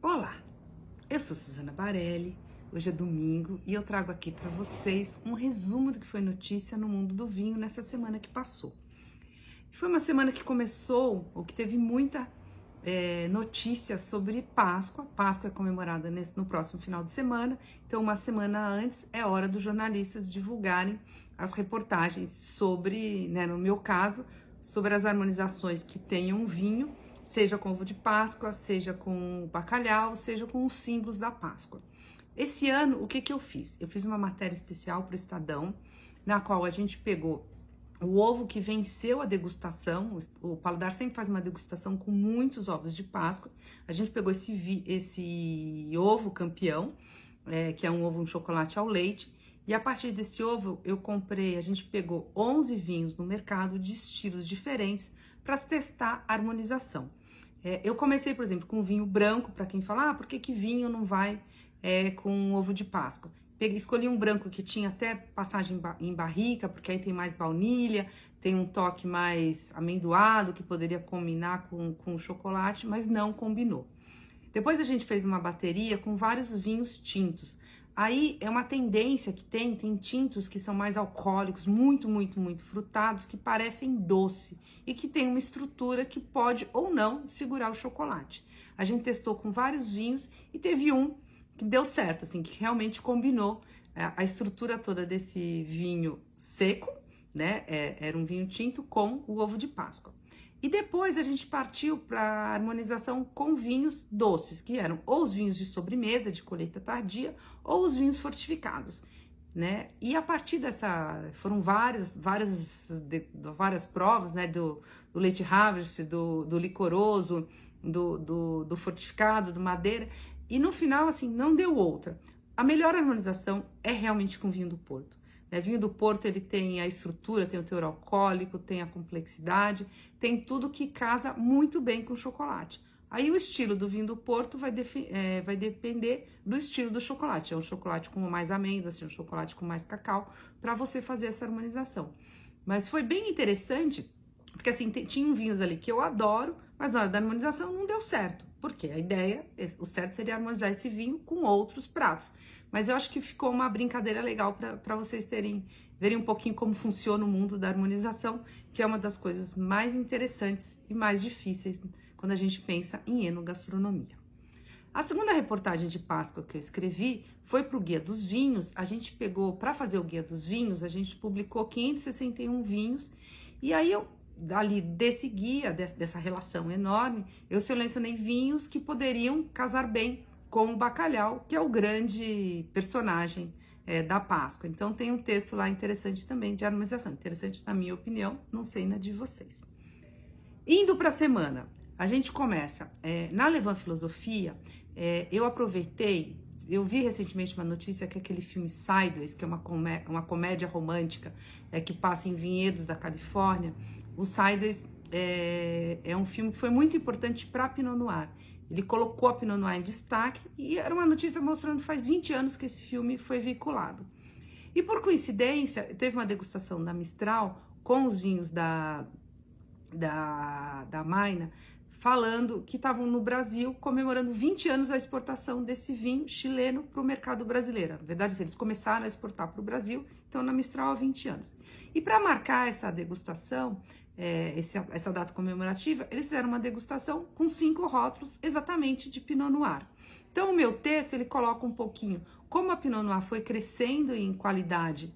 Olá, eu sou Suzana Barelli, hoje é domingo e eu trago aqui para vocês um resumo do que foi notícia no mundo do vinho nessa semana que passou. Foi uma semana que começou, ou que teve muita notícia sobre Páscoa. Páscoa é comemorada no próximo final de semana, então uma semana antes é hora dos jornalistas divulgarem as reportagens sobre, no meu caso, sobre as harmonizações que tenham vinho, seja com ovo de Páscoa, seja com bacalhau, seja com os símbolos da Páscoa. Esse ano, o que eu fiz? Eu fiz uma matéria especial para o Estadão, na qual a gente pegou o ovo que venceu a degustação. O Paladar sempre faz uma degustação com muitos ovos de Páscoa. A gente pegou esse ovo campeão, que é um ovo, um chocolate ao leite, e a partir desse ovo a gente pegou 11 vinhos no mercado de estilos diferentes para testar a harmonização. Eu comecei, por exemplo, com vinho branco, para quem fala, por que vinho não vai com ovo de Páscoa? Escolhi um branco que tinha até passagem em barrica, porque aí tem mais baunilha, tem um toque mais amendoado, que poderia combinar com o chocolate, mas não combinou. Depois a gente fez uma bateria com vários vinhos tintos. Aí é uma tendência que tem tintos que são mais alcoólicos, muito, muito, muito frutados, que parecem doce e que tem uma estrutura que pode ou não segurar o chocolate. A gente testou com vários vinhos e teve um que deu certo, assim, que realmente combinou a estrutura toda desse vinho seco, né? Era um vinho tinto com o ovo de Páscoa. E depois a gente partiu para a harmonização com vinhos doces, que eram ou os vinhos de sobremesa, de colheita tardia, ou os vinhos fortificados, né? E a partir foram várias provas, né? Do leite harvest, do licoroso, do fortificado, do madeira. E no final, assim, não deu outra. A melhor harmonização é realmente com vinho do Porto. Vinho do Porto, ele tem a estrutura, tem o teor alcoólico, tem a complexidade, tem tudo que casa muito bem com o chocolate. Aí o estilo do vinho do Porto vai depender do estilo do chocolate. É um chocolate com mais amêndoas, é um chocolate com mais cacau, para você fazer essa harmonização. Mas foi bem interessante, porque assim, tinham vinhos ali que eu adoro, mas na hora da harmonização não deu certo. Porque a ideia, o certo seria harmonizar esse vinho com outros pratos. Mas eu acho que ficou uma brincadeira legal para vocês verem um pouquinho como funciona o mundo da harmonização, que é uma das coisas mais interessantes e mais difíceis quando a gente pensa em enogastronomia. A segunda reportagem de Páscoa que eu escrevi foi para o Guia dos Vinhos. A gente pegou, para fazer o Guia dos Vinhos, a gente publicou 561 vinhos, e aí ali desse guia, dessa relação enorme, eu selecionei vinhos que poderiam casar bem com o bacalhau, que é o grande personagem da Páscoa. Então tem um texto lá interessante também de harmonização, interessante na minha opinião, não sei na de vocês. Indo para a semana, a gente começa na Levan Filosofia. Eu vi recentemente uma notícia que aquele filme Sideways, que é uma comédia romântica que passa em vinhedos da Califórnia. O Sideways é um filme que foi muito importante para a Pinot Noir. Ele colocou a Pinot Noir em destaque e era uma notícia mostrando que faz 20 anos que esse filme foi veiculado. E por coincidência, teve uma degustação da Mistral com os vinhos da Maina, falando que estavam no Brasil comemorando 20 anos da exportação desse vinho chileno para o mercado brasileiro. Na verdade, eles começaram a exportar para o Brasil, então na Mistral há 20 anos. E para marcar essa degustação, essa data comemorativa, eles fizeram uma degustação com 5 rótulos exatamente de Pinot Noir. Então o meu texto, ele coloca um pouquinho como a Pinot Noir foi crescendo em qualidade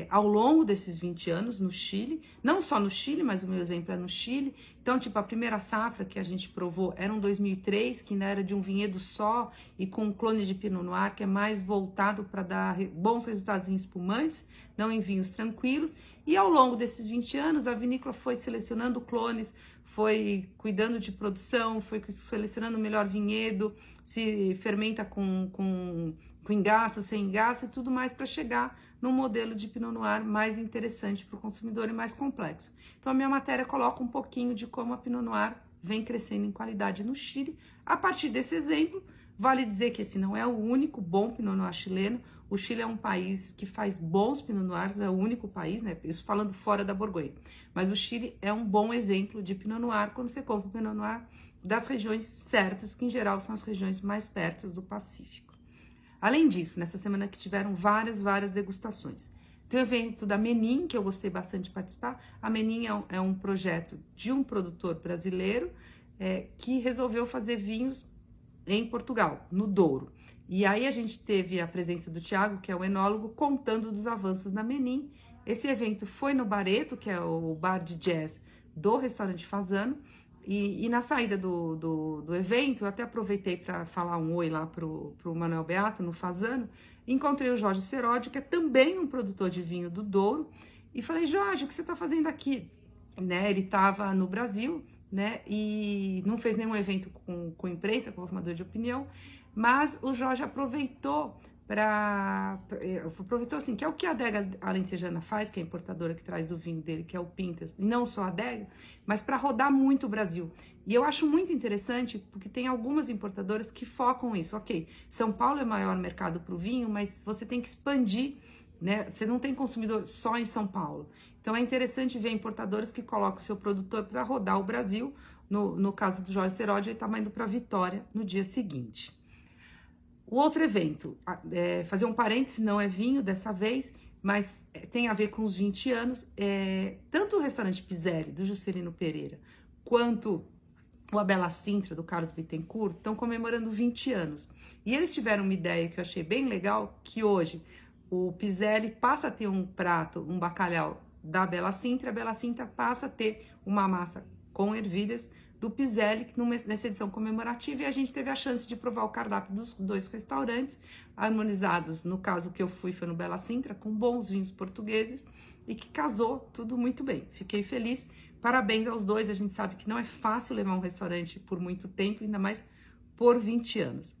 ao longo desses 20 anos no Chile, não só no Chile, mas o meu exemplo é no Chile. Então, tipo, a primeira safra que a gente provou era um 2003, que ainda era de um vinhedo só e com um clone de Pinot Noir, que é mais voltado para dar bons resultados em espumantes, não em vinhos tranquilos. E ao longo desses 20 anos, a vinícola foi selecionando clones, foi cuidando de produção, foi selecionando o melhor vinhedo, se fermenta com engaço, sem engaço e tudo mais para chegar num modelo de Pinot Noir mais interessante para o consumidor e mais complexo. Então a minha matéria coloca um pouquinho de como a Pinot Noir vem crescendo em qualidade no Chile. A partir desse exemplo, Vale dizer que esse não é o único bom Pinot Noir chileno. O Chile é um país que faz bons Pinot Noirs, não é o único país, né? Isso falando fora da Borgonha. Mas o Chile é um bom exemplo de Pinot Noir quando você compra o Pinot Noir das regiões certas, que em geral são as regiões mais perto do Pacífico. Além disso, nessa semana que tiveram várias degustações. Tem o evento da Menin, que eu gostei bastante de participar. A Menin é um projeto de um produtor brasileiro que resolveu fazer vinhos em Portugal, no Douro. E aí a gente teve a presença do Thiago, que é o enólogo, contando dos avanços na Menin. Esse evento foi no Bareto, que é o bar de jazz do restaurante Fasano. E na saída do evento, eu até aproveitei para falar um oi lá pro Manuel Beato, no Fasano. Encontrei o Jorge Seródio, que é também um produtor de vinho do Douro. E falei, Jorge, o que você está fazendo aqui? Né, ele estava no Brasil, né, e não fez nenhum evento com imprensa, com formador de opinião, mas o Jorge aproveitou assim, que é o que a adega alentejana faz, que é a importadora que traz o vinho dele, que é o Pintas, e não só a adega, mas para rodar muito o Brasil. E eu acho muito interessante, porque tem algumas importadoras que focam isso. Ok, São Paulo é o maior mercado para o vinho, mas você tem que expandir, né? Você não tem consumidor só em São Paulo. Então é interessante ver importadores que colocam o seu produtor para rodar o Brasil. No caso do Jorge Seródio, ele estava indo para Vitória no dia seguinte. O outro evento, fazer um parêntese, não é vinho dessa vez, mas tem a ver com os 20 anos. Tanto o restaurante Piselli, do Juscelino Pereira, quanto o Abela Sintra, do Carlos Bittencourt, estão comemorando 20 anos. E eles tiveram uma ideia que eu achei bem legal, que hoje o Piselli passa a ter um prato, um bacalhau da Bela Sintra, a Bela Sintra passa a ter uma massa com ervilhas do Piselli nessa edição comemorativa, e a gente teve a chance de provar o cardápio dos dois restaurantes, harmonizados, no caso que eu fui foi no Bela Sintra, com bons vinhos portugueses, e que casou tudo muito bem. Fiquei feliz, parabéns aos dois, a gente sabe que não é fácil levar um restaurante por muito tempo, ainda mais por 20 anos.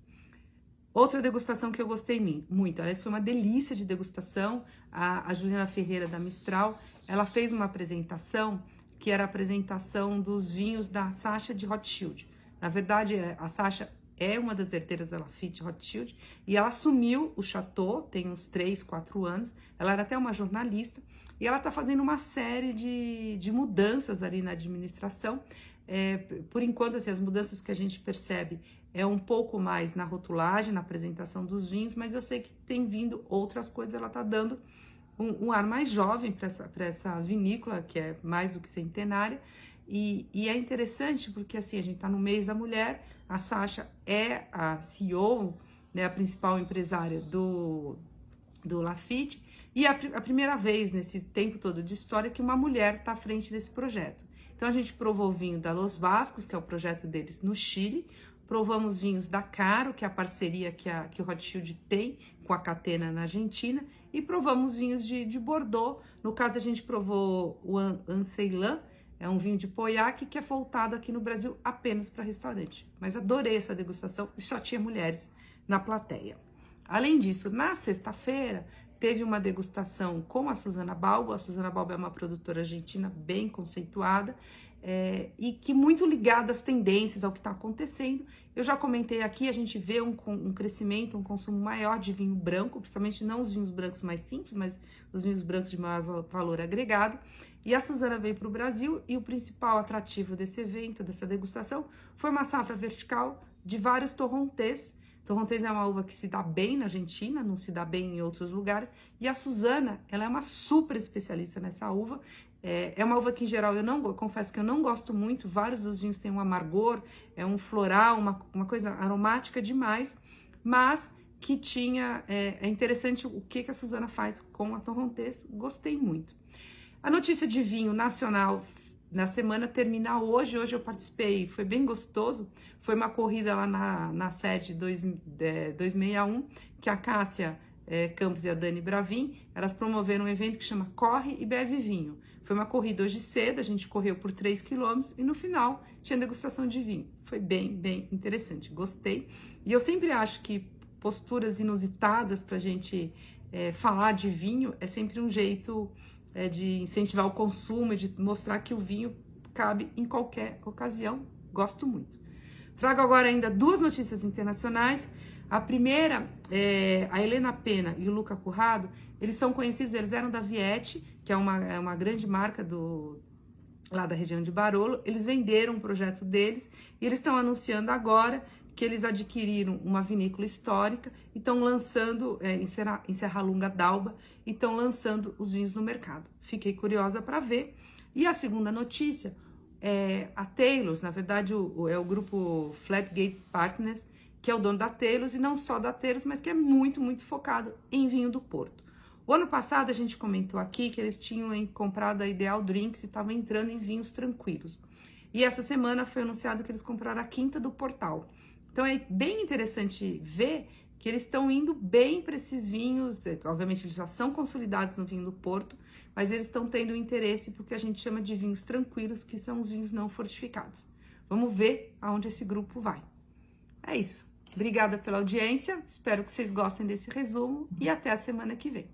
Outra degustação que eu gostei muito, aliás, foi uma delícia de degustação, a Juliana Ferreira da Mistral, ela fez uma apresentação que era a apresentação dos vinhos da Sacha de Rothschild. Na verdade, a Sacha é uma das herdeiras da Lafite Rothschild, e ela assumiu o Chateau, tem uns 3, 4 anos, ela era até uma jornalista, e ela está fazendo uma série de mudanças ali na administração. Por enquanto, assim, as mudanças que a gente percebe é um pouco mais na rotulagem, na apresentação dos vinhos, mas eu sei que tem vindo outras coisas, ela está dando um ar mais jovem para essa vinícola, que é mais do que centenária, e é interessante porque assim, a gente está no mês da mulher, a Sacha é a CEO, né, a principal empresária do Lafite, e a primeira vez nesse tempo todo de história que uma mulher está à frente desse projeto. Então a gente provou o vinho da Los Vascos, que é o projeto deles no Chile, provamos vinhos da Caro, que é a parceria que o Rothschild tem com a Catena na Argentina, e provamos vinhos de Bordeaux. No caso, a gente provou o Anceilan, é um vinho de Pauillac que é voltado aqui no Brasil apenas para restaurante. Mas adorei essa degustação e só tinha mulheres na plateia. Além disso, na sexta-feira, teve uma degustação com a Susana Balbo. A Susana Balbo é uma produtora argentina bem conceituada, e que muito ligada às tendências, ao que está acontecendo. Eu já comentei aqui, a gente vê um crescimento, um consumo maior de vinho branco, principalmente não os vinhos brancos mais simples, mas os vinhos brancos de maior valor agregado. E a Susana veio para o Brasil, e o principal atrativo desse evento, dessa degustação, foi uma safra vertical de vários torrontés. Torrontés é uma uva que se dá bem na Argentina, não se dá bem em outros lugares, e a Susana, ela é uma super especialista nessa uva. É uma uva que, em geral, eu confesso que eu não gosto muito. Vários dos vinhos têm um amargor, é um floral, uma coisa aromática demais, mas que tinha... É interessante o que a Susana faz com a Torrontés, gostei muito. A notícia de vinho nacional na semana termina hoje. Hoje eu participei, foi bem gostoso. Foi uma corrida lá na sede 261, que a Cássia Campos e a Dani Bravin, elas promoveram um evento que chama Corre e Bebe Vinho. Foi uma corrida hoje cedo, a gente correu por 3 quilômetros e no final tinha degustação de vinho. Foi bem interessante, gostei. E eu sempre acho que posturas inusitadas para a gente falar de vinho é sempre um jeito de incentivar o consumo, de mostrar que o vinho cabe em qualquer ocasião. Gosto muito. Trago agora ainda duas notícias internacionais. A primeira, a Helena Pena e o Luca Currado, eles são conhecidos, eles eram da Viet, que é uma grande marca lá da região de Barolo. Eles venderam um projeto deles e eles estão anunciando agora que eles adquiriram uma vinícola histórica e estão lançando, em Serralunga d'Alba, e estão lançando os vinhos no mercado. Fiquei curiosa para ver. E a segunda notícia, a Taylors, na verdade é o grupo Flatgate Partners, que é o dono da Taylors, e não só da Taylors, mas que é muito, muito focado em vinho do Porto. O ano passado a gente comentou aqui que eles tinham comprado a Ideal Drinks e estavam entrando em vinhos tranquilos. E essa semana foi anunciado que eles compraram a Quinta do Portal. Então é bem interessante ver que eles estão indo bem para esses vinhos. Obviamente eles já são consolidados no vinho do Porto, mas eles estão tendo interesse porque a gente chama de vinhos tranquilos, que são os vinhos não fortificados. Vamos ver aonde esse grupo vai. É isso. Obrigada pela audiência, espero que vocês gostem desse resumo e até a semana que vem.